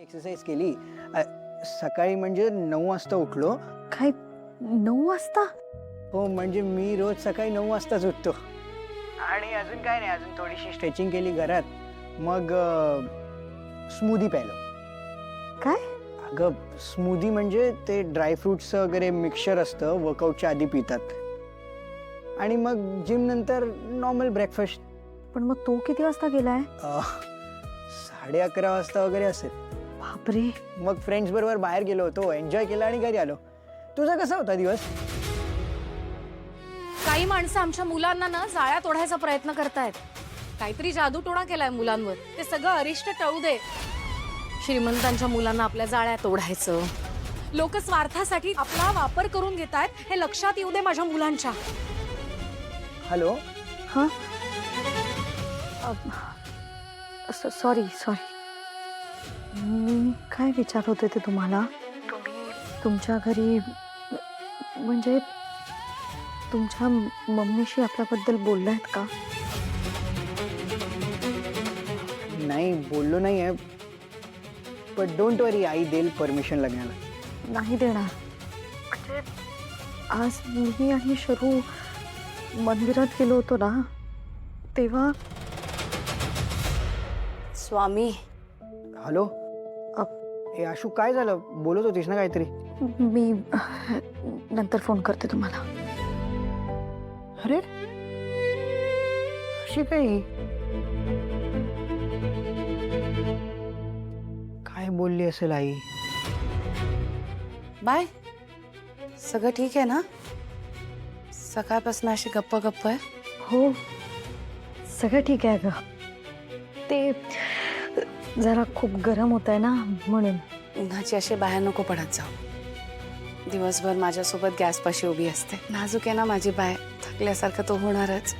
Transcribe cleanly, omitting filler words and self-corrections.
Exercise केली. सकाळी म्हणजे 9 वाजता उठलो. काय 9 वाजता? हो, म्हणजे मी रोज सकाळी 9 वाजताच उठतो. आणि अजून काय नाही, अजून थोडीशी स्ट्रेचिंग केली घरात. मग स्मूदी प्यायलो. काय? अगं, स्मूदी म्हणजे ते ड्रायफ्रुट्सचं वगैरे मिक्सचर असतं, वर्कआउटच्या आधी पितात. आणि मग जिम नंतर नॉर्मल ब्रेकफास्ट. पण मग तो किती वाजता गेलाय? 11:30 वाजता वगैरे असेल. बापरे. मग फ्रेंड्स बरोबर बाहेर गेलो होतो, एन्जॉय केला आणि घरी आलो. तुझा कसा होता दिवस? काही माणसं आमच्या मुलांना ना जाळ्या तोडायचा प्रयत्न करतायत. काहीतरी जादूटोणा केलाय मुलांवर. ते सगळं अरिष्ट टळू दे. श्रीमंतांच्या मुलांना आपल्या जाळ्या तोडायचं, लोक स्वार्थासाठी आपला वापर करून घेतायत हे लक्षात येऊ दे माझ्या मुलांच्या. हॅलो. हा, सॉरी. मी काय विचारत होते ते तुम्हाला. तुम्ही तुमच्या घरी म्हणजे तुमच्या मम्मीशी आपल्याबद्दल बोललायत का? नाही, बोललो नाही आहे. पण डोंट वरी, आई देईल परमिशन लग्नाला. नाही देणार. म्हणजे आज मी आणि शरू मंदिरात गेलो होतो ना, तेव्हा स्वामी. हॅलो. ए आशू, काय झालं? बोलत होतीस ना काहीतरी. मी नंतर फोन करते तुम्हाला. अरे, अशी काही काय बोलली असेल आई? बाय, सगळं ठीक आहे ना? सकाळपासून अशी गप्प आहे. हो, सगळं ठीक आहे ग. ते जरा खूप गरम होत आहे ना, म्हणून. उन्हाची अशी बाहेर नको पडत जाऊ. दिवसभर माझ्यासोबत गॅसपाशी उभी असते. नाजूक आहे ना माझी बाय, थकल्यासारखं तो होणारच.